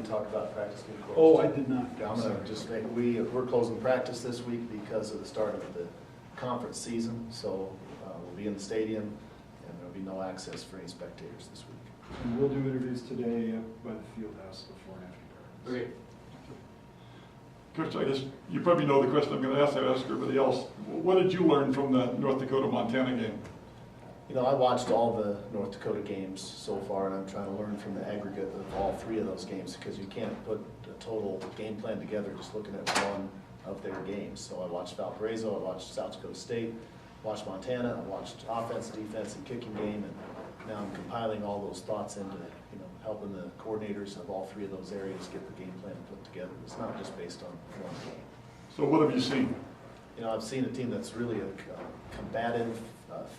talk about practice being closed? Oh, I did not. Yeah, I'm gonna just make, we're closing practice this week because of the start of the conference season, so we'll be in the stadium, and there'll be no access for any spectators this week. And we'll do interviews today by the field house before and after practice. Okay. Coach, I guess you probably know the question I'm going to ask. I ask everybody else. What did you learn from the North Dakota-Montana game? You know, I watched all the North Dakota games so far, and I'm trying to learn from the aggregate of all three of those games, because you can't put a total game plan together just looking at one of their games. So I watched Valparaiso, I watched South Dakota State, watched Montana, I watched offense, defense, and kicking game, and now I'm compiling all those thoughts into, you know, helping the coordinators of all three of those areas get the game plan put together. It's not just based on one game. So what have you seen? You know, I've seen a team that's really a combative,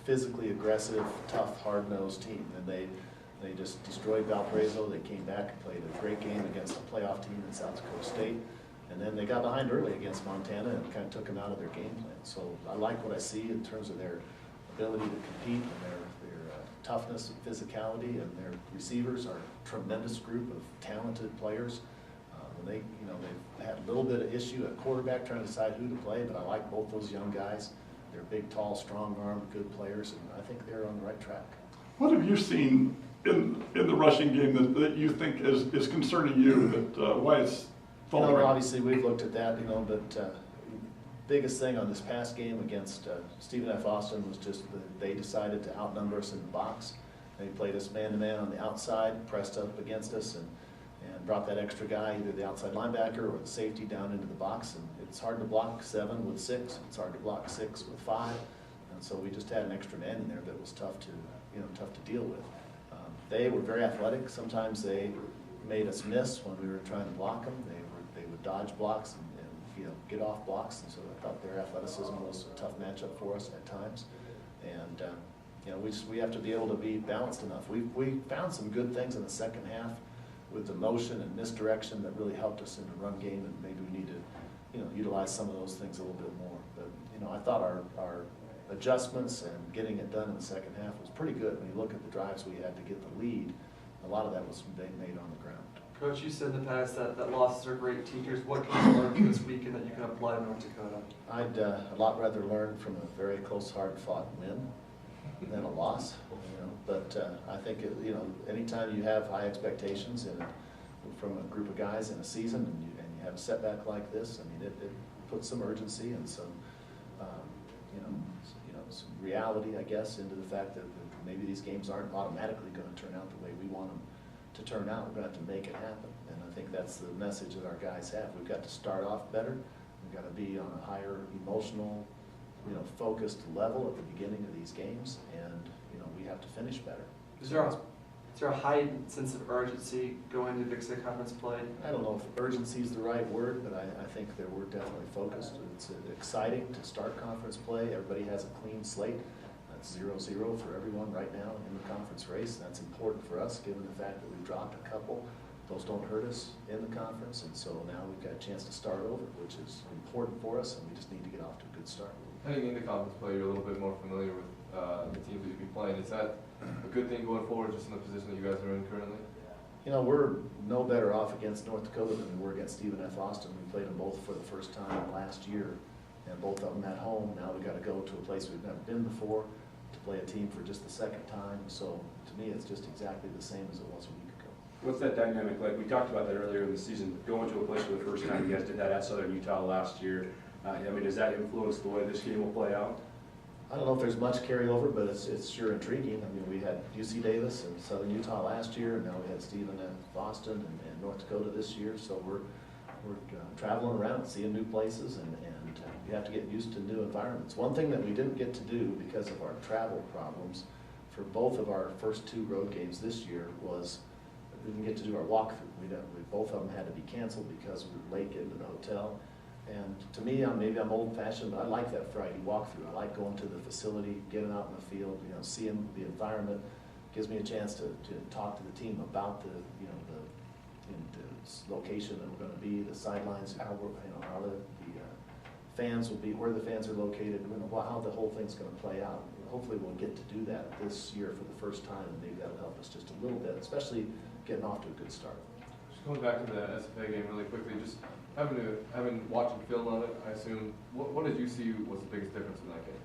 physically aggressive, tough, hard-nosed team, and they just destroyed Valparaiso. They came back and played a great game against a playoff team in South Dakota State, and then they got behind early against Montana and kind of took them out of their game plan. So I like what I see in terms of their ability to compete and their toughness and physicality, and their receivers are a tremendous group of talented players. When they, you know, they've had a little bit of issue at quarterback trying to decide who to play, but I like both those young guys. They're big, tall, strong-armed, good players, and I think they're on the right track. What have you seen in the rushing game that you think is concerning you, that why it's falling? You know, obviously we've looked at that, you know, but biggest thing on this past game against Stephen F. Austin was just that they decided to outnumber us in the box. They played us man-to-man on the outside, pressed up against us, and brought that extra guy, either the outside linebacker or the safety, down into the box. And it's hard to block 7 with 6. It's hard to block 6 with 5. And so we just had an extra man in there that was tough to, you know, tough to deal with. They were very athletic. Sometimes they made us miss when we were trying to block them. They would dodge blocks and you know, get off blocks, and so I thought their athleticism was a tough matchup for us at times. And you know, we have to be able to be balanced enough. We found some good things in the second half with the motion and misdirection that really helped us in the run game, and maybe we need to, you know, utilize some of those things a little bit more. But you know, I thought our adjustments and getting it done in the second half was pretty good. When you look at the drives we had to get the lead, a lot of that was made on the ground. Coach, you said in the past that losses are great teachers. What can you learn from this weekend that you can apply to North Dakota? I'd a lot rather learn from a very close, hard-fought win than a loss. You know, but I think you know, anytime you have high expectations from a group of guys in a season, and you have a setback like this, I mean, it puts some urgency and some some reality, I guess, into the fact that maybe these games aren't automatically going to turn out the way we want them to turn out. We're going to have to make it happen, and I think that's the message that our guys have. We've got to start off better. We've got to be on a higher emotional, you know, focused level at the beginning of these games, and you know, we have to finish better. Is there a high sense of urgency going into Big Sky Conference play? I don't know if urgency is the right word, but I think that we're definitely focused. It's exciting to start conference play. Everybody has a clean slate. That's 0-0 for everyone right now in the conference race. That's important for us, given the fact that we've dropped a couple. Those don't hurt us in the conference, and so now we've got a chance to start over, which is important for us, and we just need to get off to a good start. Heading into conference play, you're a little bit more familiar with the teams that you'll be playing. Is that a good thing going forward, just in the position that you guys are in currently? You know, we're no better off against North Dakota than we were against Stephen F. Austin. We played them both for the first time last year, and both of them at home. Now we've got to go to a place we've never been before to play a team for just the second time. So to me, it's just exactly the same as it was a week ago. What's that dynamic like? We talked about that earlier in the season, going to a place for the first time. You guys did that at Southern Utah last year. I mean, does that influence the way this game will play out? I don't know if there's much carryover, but it's sure intriguing. I mean, we had UC Davis and Southern Utah last year, and now we had Stephen F. Austin and North Dakota this year. So we're traveling around, seeing new places, and you have to get used to new environments. One thing that we didn't get to do because of our travel problems for both of our first 2 road games this year was we didn't get to do our walkthrough. Both of them had to be canceled because we were late getting to the hotel. And to me, maybe I'm old-fashioned, but I like that Friday walkthrough. I like going to the facility, getting out in the field, you know, seeing the environment. Gives me a chance to talk to the team about the location that we're going to be, the sidelines, how the fans will be, where the fans are located, how the whole thing's going to play out. Hopefully, we'll get to do that this year for the first time, and maybe that'll help us just a little bit, especially getting off to a good start. Just going back to the SFA game really quickly, just having watching film on it, I assume, what did you see was the biggest difference in that game?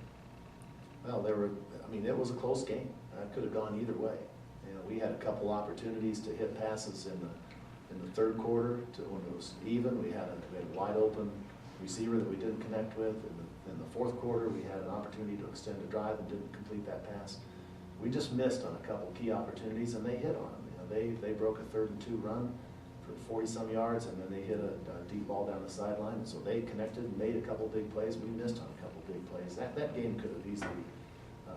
Well, it was a close game. It could have gone either way. You know, we had a couple opportunities to hit passes in the third quarter when it was even. We had a wide open receiver that we didn't connect with. In the fourth quarter, we had an opportunity to extend a drive and didn't complete that pass. We just missed on a couple key opportunities, and they hit on them. You know, they broke a 3rd and 2 run for 40-some yards, and then they hit a deep ball down the sideline. And so they connected and made a couple big plays. We missed on a couple big plays. That game could have easily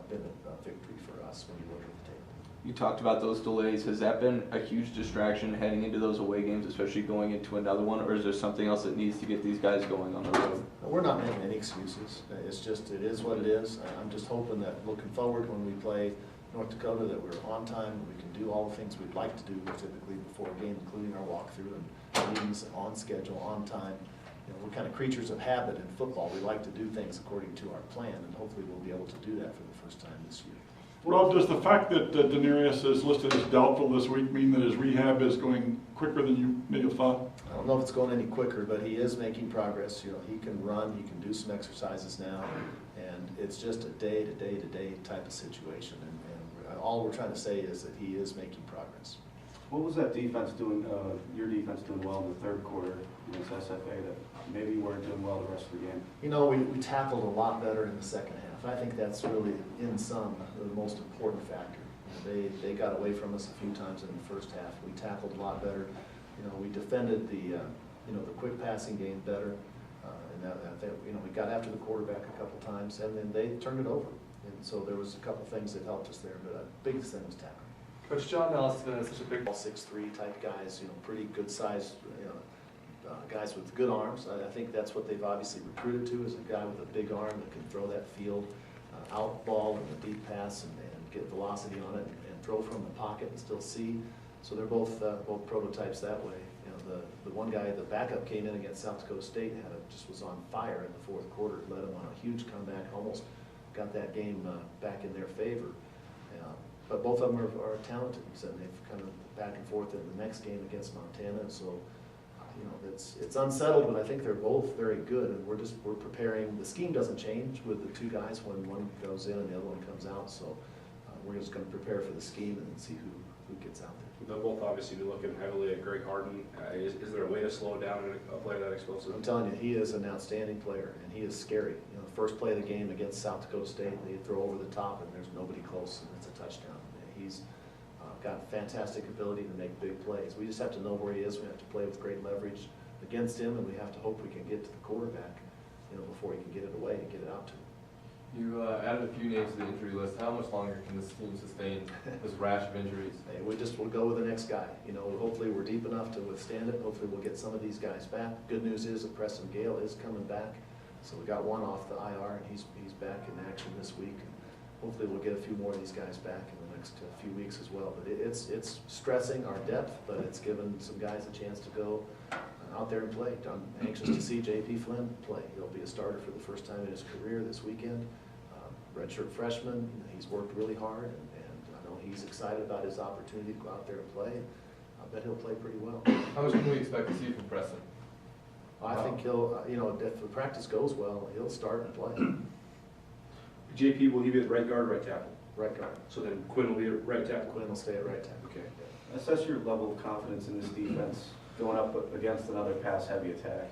been a victory for us when you look at the tape. You talked about those delays. Has that been a huge distraction heading into those away games, especially going into another one, or is there something else that needs to get these guys going on the road? We're not making any excuses. It's just, it is what it is. I'm just hoping that looking forward when we play North Dakota that we're on time, we can do all the things we'd like to do typically before a game, including our walkthrough and meetings on schedule, on time. You know, we're kind of creatures of habit in football. We like to do things according to our plan, and hopefully we'll be able to do that for the first time this year. Rob, does the fact that Denarius is listed as doubtful this week mean that his rehab is going quicker than you may have thought? I don't know if it's going any quicker, but he is making progress. You know, he can run, he can do some exercises now, and it's just a day-to-day type of situation. And all we're trying to say is that he is making progress. What was that defense doing, your defense doing well in the third quarter against SFA that maybe you weren't doing well the rest of the game? You know, we tackled a lot better in the second half. I think that's really, in sum, the most important factor. You know, they got away from us a few times in the first half. We tackled a lot better. You know, we defended the quick passing game better. We got after the quarterback a couple times, and then they turned it over. And so there was a couple things that helped us there, but the biggest thing was tackling. Coach John Nelson is such a big 6'3" type guys, you know, pretty good sized, guys with good arms. I think that's what they've obviously recruited to, is a guy with a big arm that can throw that field out ball and a deep pass and get velocity on it and throw from the pocket and still see. So they're both prototypes that way. You know, the one guy, the backup, came in against South Dakota State and just was on fire in the fourth quarter. Led them on a huge comeback, almost got that game back in their favor. But both of them are talented, and they've kind of back and forth in the next game against Montana. So, you know, it's unsettled, but I think they're both very good, and we're preparing. The scheme doesn't change with the two guys when one goes in and the other one comes out. So we're just going to prepare for the scheme and see who gets out there. They'll both obviously be looking heavily at Greg Harden. Is there a way to slow down a player that explosive? I'm telling you, he is an outstanding player, and he is scary. You know, the first play of the game against South Dakota State, they throw over the top, and there's nobody close, and it's a touchdown. And he's got fantastic ability to make big plays. We just have to know where he is. We have to play with great leverage against him, and we have to hope we can get to the quarterback, you know, before he can get it away and get it out to him. You added a few names to the injury list. How much longer can this team sustain this rash of injuries? Hey, we'll go with the next guy. You know, hopefully we're deep enough to withstand it. Hopefully we'll get some of these guys back. Good news is that Preston Gale is coming back. So we got one off the IR, and he's back in action this week. And hopefully we'll get a few more of these guys back in the next few weeks as well. But it's stressing our depth, but it's given some guys a chance to go out there and play. I'm anxious to see J.P. Flynn play. He'll be a starter for the first time in his career this weekend. Redshirt freshman, he's worked really hard, and I know he's excited about his opportunity to go out there and play. I bet he'll play pretty well. How much can we expect to see from Preston? I think he'll, if the practice goes well, he'll start and play. JP, will he be at right guard or right tackle? Right guard. So then Quinn will be at right tackle? Quinn will stay at right tackle. Okay. Assess your level of confidence in this defense going up against another pass-heavy attack.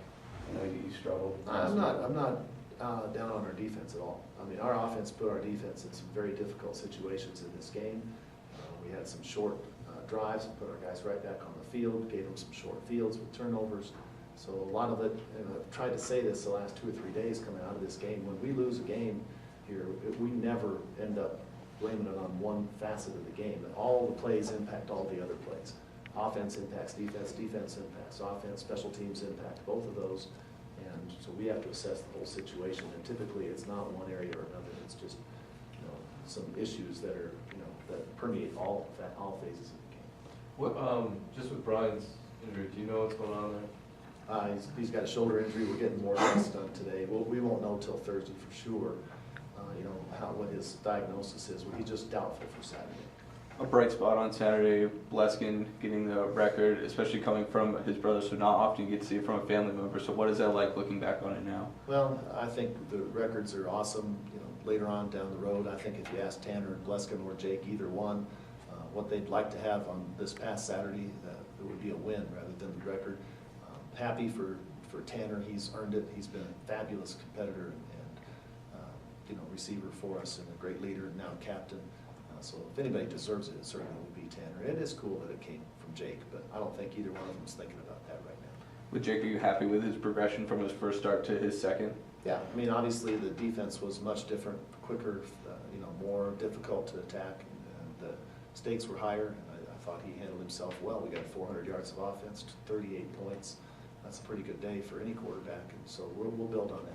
I know you struggled. I'm not down on our defense at all. I mean, our offense put our defense in some very difficult situations in this game. We had some short drives and put our guys right back on the field, gave them some short fields with turnovers. So a lot of it, and I've tried to say this the last 2 or 3 days coming out of this game, when we lose a game here, we never end up blaming it on one facet of the game. All the plays impact all the other plays. Offense impacts defense, defense impacts offense, special teams impact both of those. And so we have to assess the whole situation, and typically it's not one area or another. It's just, some issues that are, that permeate all phases of the game. What, just with Brian's injury, do you know what's going on there? He's got a shoulder injury. We're getting more tests done today. We won't know till Thursday for sure, what his diagnosis is. He's just doubtful for Saturday. a bright spot on Saturday, Bleskin getting the record, especially coming from his brother, so not often you get to see it from a family member. So what is that like looking back on it now? Well, I think the records are awesome, you know, later on down the road. I think if you ask Tanner and Bleskin or Jake, either one, what they'd like to have on this past Saturday, it would be a win rather than the record. Happy for Tanner, he's earned it. He's been a fabulous competitor and you know, receiver for us and a great leader and now captain. So if anybody deserves it, it certainly would be Tanner. It is cool that it came from Jake, but I don't think either one of them is thinking about that right now. With Jake, are you happy with his progression from his first start to his second? Yeah, I mean, obviously the defense was much different, quicker, you know, more difficult to attack, and the stakes were higher. And I thought he handled himself well. We got 400 yards of offense, 38 points. That's a pretty good day for any quarterback, and so we'll build on that.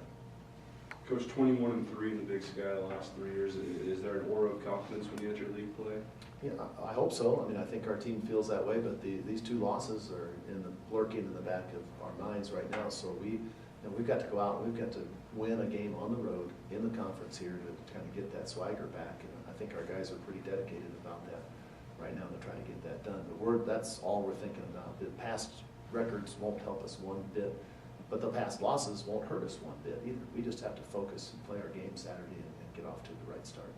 Coach, 21-3 in the Big Sky the last 3 years. Is there an aura of confidence when you enter league play? Yeah, I hope so. I mean, I think our team feels that way, but these two losses are lurking in the back of our minds right now. So we've got to go out and we've got to win a game on the road in the conference here to kind of get that swagger back. And I think our guys are pretty dedicated about that right now to try to get that done. But that's all we're thinking about. The past records won't help us one bit, but the past losses won't hurt us one bit either. We just have to focus and play our game Saturday and get off to the right start.